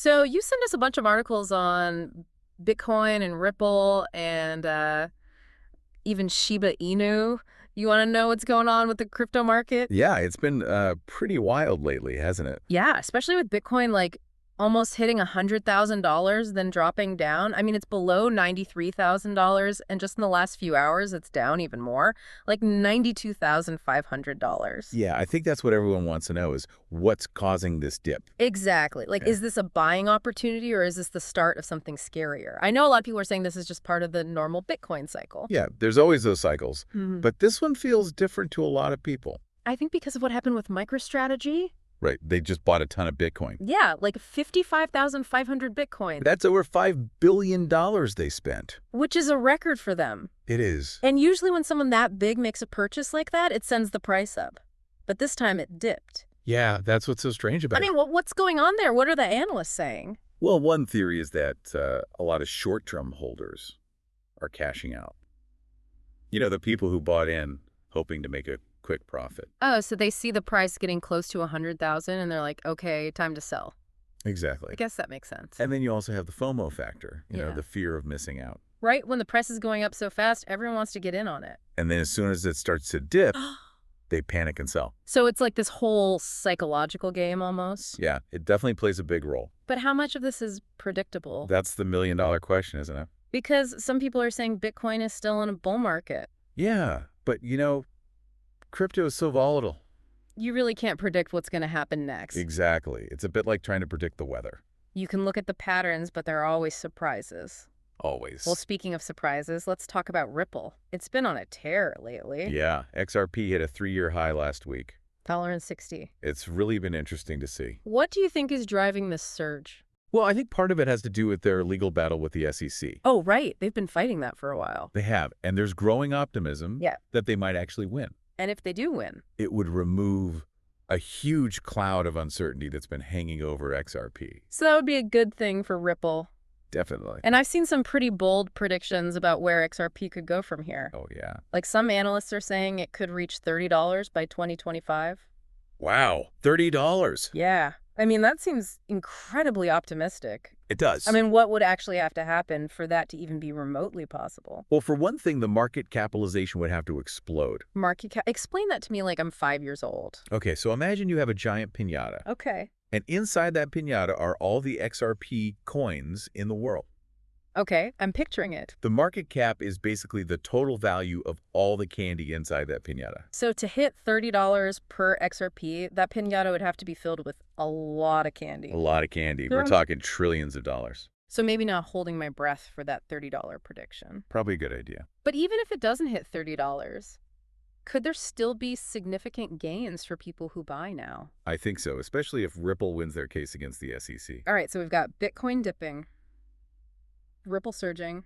So you sent us a bunch of articles on Bitcoin and Ripple and even Shiba Inu. You want to know what's going on with the crypto market? Yeah, it's been pretty wild lately, hasn't it? Yeah, especially with Bitcoin like almost hitting $100,000, then dropping down. I mean, it's below $93,000, and just in the last few hours, it's down even more, like $92,500. Yeah, I think that's what everyone wants to know is what's causing this dip. Exactly. Like, Yeah. is this a buying opportunity or is this the start of something scarier? I know a lot of people are saying this is just part of the normal Bitcoin cycle. Yeah, there's always those cycles, Mhm. but this one feels different to a lot of people. I think because of what happened with MicroStrategy. Right, they just bought a ton of Bitcoin. Yeah, like 55,500 Bitcoin, That's over $5 billion they spent. which is a record for them. It is. And usually when someone that big makes a purchase like that, it sends the price up. But this time it dipped. Yeah, that's what's so strange about I mean, what's going on there? What are the analysts saying? Well, one theory is that a lot of short-term holders are cashing out. You know, the people who bought in hoping to make a quick profit. Oh, so they see the price getting close to 100,000 and they're like, okay, time to sell. Exactly. I guess that makes sense. And then you also have the FOMO factor, you know, Yeah. the fear of missing out. Right? When the price is going up so fast, everyone wants to get in on it. And then as soon as it starts to dip, they panic and sell. So it's like this whole psychological game almost. Yeah, it definitely plays a big role. But how much of this is predictable? That's the million-dollar question, isn't it? Because some people are saying Bitcoin is still in a bull market. Yeah, but you know, crypto is so volatile. You really can't predict what's going to happen next. Exactly. It's a bit like trying to predict the weather. You can look at the patterns, but there are always surprises. Always. Well, speaking of surprises, let's talk about Ripple. It's been on a tear lately. Yeah, XRP hit a 3-year high last week. $1.60. It's really been interesting to see. What do you think is driving this surge? Well, I think part of it has to do with their legal battle with the SEC. Oh, right. They've been fighting that for a while. They have, and there's growing optimism Yeah. that they might actually win. And if they do win? It would remove a huge cloud of uncertainty that's been hanging over XRP. So that would be a good thing for Ripple. Definitely. And I've seen some pretty bold predictions about where XRP could go from here. Oh, yeah. Like some analysts are saying it could reach $30 by 2025. Wow, $30. Yeah. I mean, that seems incredibly optimistic. It does. I mean, what would actually have to happen for that to even be remotely possible? well, for one thing, the market capitalization would have to explode. Market cap. Explain that to me like I'm 5 years old. Okay, so imagine you have a giant piñata, Okay. and inside that piñata are all the XRP coins in the world. Okay, I'm picturing it. The market cap is basically the total value of all the candy inside that piñata. So to hit $30 per XRP, that piñata would have to be filled with a lot of candy. A lot of candy. Yeah. We're talking trillions of dollars. So maybe not holding my breath for that $30 prediction. Probably a good idea. But even if it doesn't hit $30, could there still be significant gains for people who buy now? I think so, especially if Ripple wins their case against the SEC. All right, so we've got Bitcoin dipping, Ripple surging.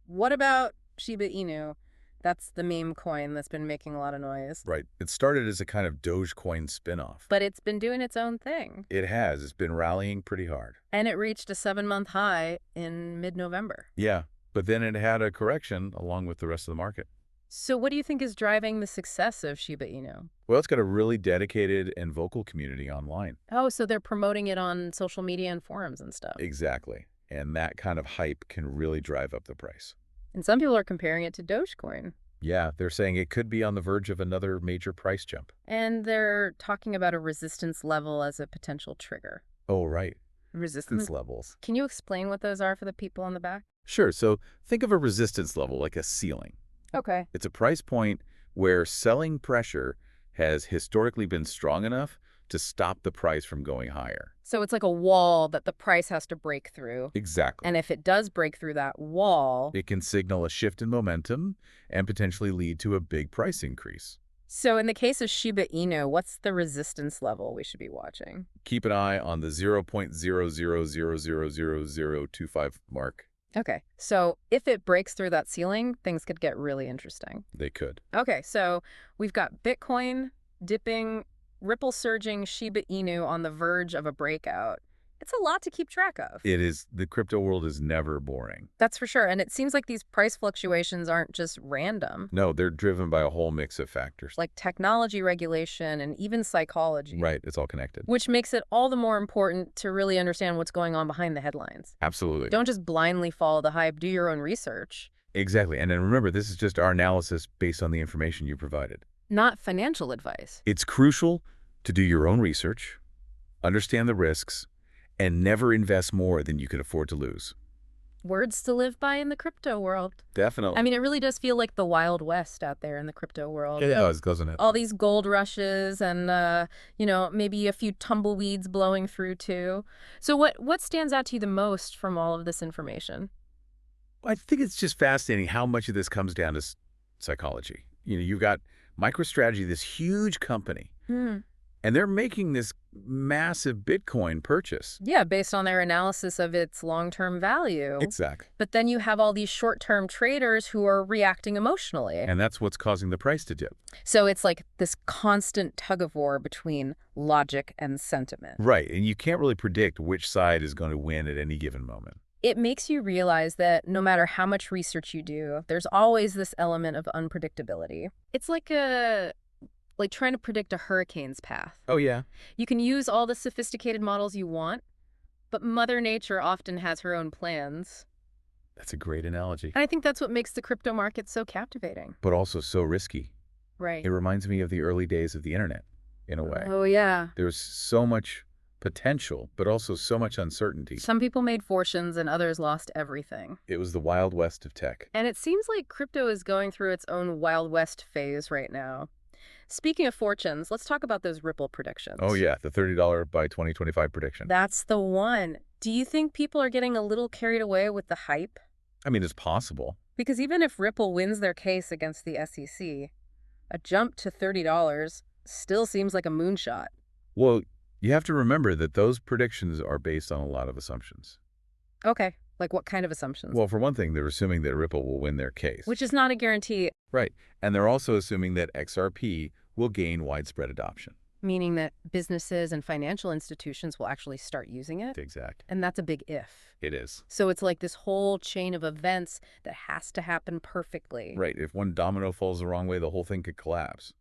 What about Shiba Inu? That's the meme coin that's been making a lot of noise. Right. It started as a kind of Dogecoin spinoff. But it's been doing its own thing. It has. It's been rallying pretty hard. And it reached a 7-month high in mid-November. Yeah, but then it had a correction along with the rest of the market. So what do you think is driving the success of Shiba Inu? Well, it's got a really dedicated and vocal community online. Oh, so they're promoting it on social media and forums and stuff. Exactly. And that kind of hype can really drive up the price. And some people are comparing it to Dogecoin. Yeah, they're saying it could be on the verge of another major price jump. And they're talking about a resistance level as a potential trigger. Oh, right. Resistance Levels. Can you explain what those are for the people on the back? Sure. So think of a resistance level like a ceiling. Okay. It's a price point where selling pressure has historically been strong enough to stop the price from going higher. So it's like a wall that the price has to break through. Exactly. And if it does break through that wall, It can signal a shift in momentum and potentially lead to a big price increase. so in the case of Shiba Inu, what's the resistance level we should be watching? Keep an eye on the 0.000000025 mark. Okay, so if it breaks through that ceiling, things could get really interesting. They could. Okay, so we've got Bitcoin dipping, Ripple surging, Shiba Inu on the verge of a breakout. It's a lot to keep track of. It is. The crypto world is never boring. That's for sure. And it seems like these price fluctuations aren't just random, No, they're driven by a whole mix of factors. like technology regulation and even psychology, Right, it's all connected. which makes it all the more important to really understand what's going on behind the headlines. Absolutely. Don't just blindly follow the hype, do your own research. Exactly. And then remember, this is just our analysis based on the information you provided. Not financial advice. It's crucial to do your own research, understand the risks, and never invest more than you can afford to lose. Words to live by in the crypto world. Definitely. I mean, it really does feel like the Wild West out there in the crypto world. It does, doesn't it? All these gold rushes and, maybe a few tumbleweeds blowing through too. So what stands out to you the most from all of this information? I think it's just fascinating how much of this comes down to psychology. You've got MicroStrategy, this huge company, Hmm. and they're making this massive Bitcoin purchase. Yeah, based on their analysis of its long-term value. Exactly. But then you have all these short-term traders who are reacting emotionally. And that's what's causing the price to dip. So it's like this constant tug-of-war between logic and sentiment. Right, and you can't really predict which side is going to win at any given moment. It makes you realize that no matter how much research you do, there's always this element of unpredictability. It's like trying to predict a hurricane's path. Oh, yeah. You can use all the sophisticated models you want, but Mother Nature often has her own plans. That's a great analogy. And I think that's what makes the crypto market so captivating. But also so risky. Right. It reminds me of the early days of the internet, in a way. Oh, yeah. There was so much potential, but also so much uncertainty. Some people made fortunes and others lost everything. It was the Wild West of tech. And it seems like crypto is going through its own Wild West phase right now. Speaking of fortunes, let's talk about those Ripple predictions. Oh, yeah, the $30 by 2025 prediction. That's the one. Do you think people are getting a little carried away with the hype? I mean, it's possible. Because even if Ripple wins their case against the SEC, a jump to $30 still seems like a moonshot. Well, you have to remember that those predictions are based on a lot of assumptions. Okay, like what kind of assumptions? Well, for one thing, they're assuming that Ripple will win their case. Which is not a guarantee. Right. And they're also assuming that XRP will gain widespread adoption. Meaning that businesses and financial institutions will actually start using it? Exact. And that's a big if. It is. So it's like this whole chain of events that has to happen perfectly. Right. If one domino falls the wrong way, the whole thing could collapse.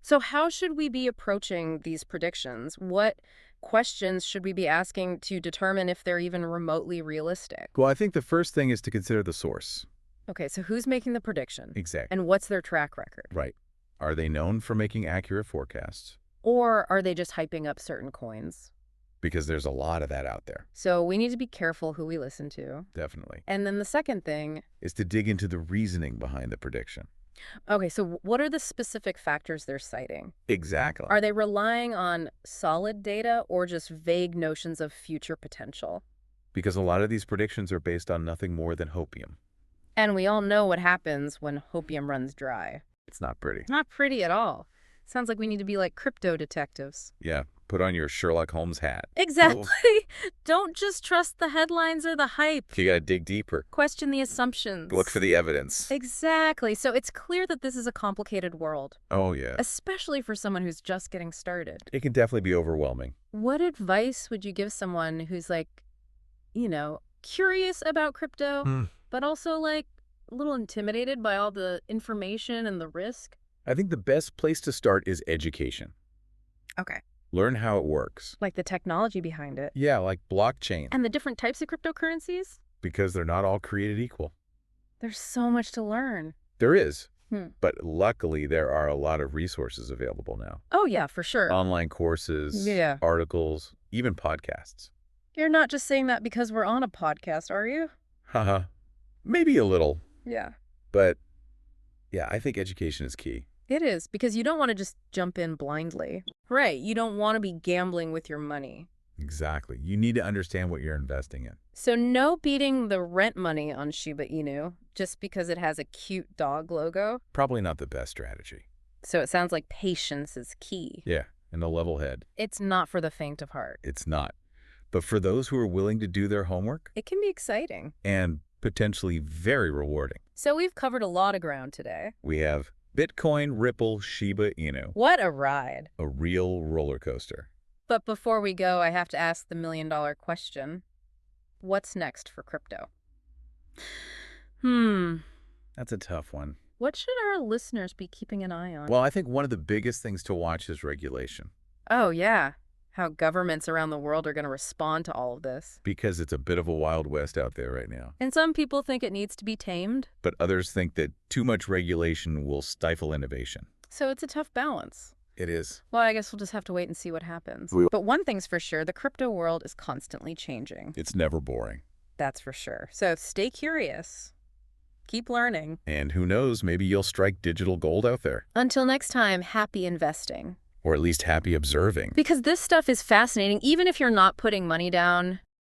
So how should we be approaching these predictions? What questions should we be asking to determine if they're even remotely realistic? Well, I think the first thing is to consider the source. Okay, so who's making the prediction? Exactly. And what's their track record? Right. Are they known for making accurate forecasts? Or are they just hyping up certain coins? Because there's a lot of that out there. So we need to be careful who we listen to. Definitely. And then the second thing Is to dig into the reasoning behind the prediction. okay, so what are the specific factors they're citing? Exactly. Are they relying on solid data or just vague notions of future potential? Because a lot of these predictions are based on nothing more than hopium. And we all know what happens when hopium runs dry. It's not pretty. Not pretty at all. Sounds like we need to be like crypto detectives. Yeah. Put on your Sherlock Holmes hat. Exactly. Don't just trust the headlines or the hype. You gotta dig deeper. Question the assumptions. Look for the evidence. Exactly. So it's clear that this is a complicated world, Oh, yeah. especially for someone who's just getting started. It can definitely be overwhelming. What advice would you give someone who's like, curious about crypto, but also like a little intimidated by all the information and the risk? I think the best place to start is education. Okay. Learn how it works. Like the technology behind it. Yeah, like blockchain. And the different types of cryptocurrencies? Because they're not all created equal. There's so much to learn. There is. Hmm. But luckily, there are a lot of resources available now. Oh, yeah, for sure. Online courses, Yeah. articles, even podcasts. You're not just saying that because we're on a podcast, are you? Haha. Maybe a little. Yeah. But yeah, I think education is key. It is, because you don't want to just jump in blindly. Right. You don't want to be gambling with your money. Exactly. You need to understand what you're investing in. So no beating the rent money on Shiba Inu just because it has a cute dog logo. Probably not the best strategy. So it sounds like patience is key. Yeah, and a level head. It's not for the faint of heart. It's not. But for those who are willing to do their homework, It can be exciting. and potentially very rewarding. So we've covered a lot of ground today. We have Bitcoin, Ripple, Shiba Inu. What a ride. A real roller coaster. But before we go, I have to ask the million-dollar question. What's next for crypto? That's a tough one. What should our listeners be keeping an eye on? Well, I think one of the biggest things to watch is regulation. Oh, yeah. How governments around the world are going to respond to all of this. Because it's a bit of a wild west out there right now. And some people think it needs to be tamed. But others think that too much regulation will stifle innovation. So it's a tough balance. It is. Well, I guess we'll just have to wait and see what happens. But one thing's for sure, the crypto world is constantly changing. It's never boring. That's for sure. So stay curious. Keep learning. And who knows, maybe you'll strike digital gold out there. Until next time, happy investing. Or at least happy observing. Because this stuff is fascinating, even if you're not putting money down.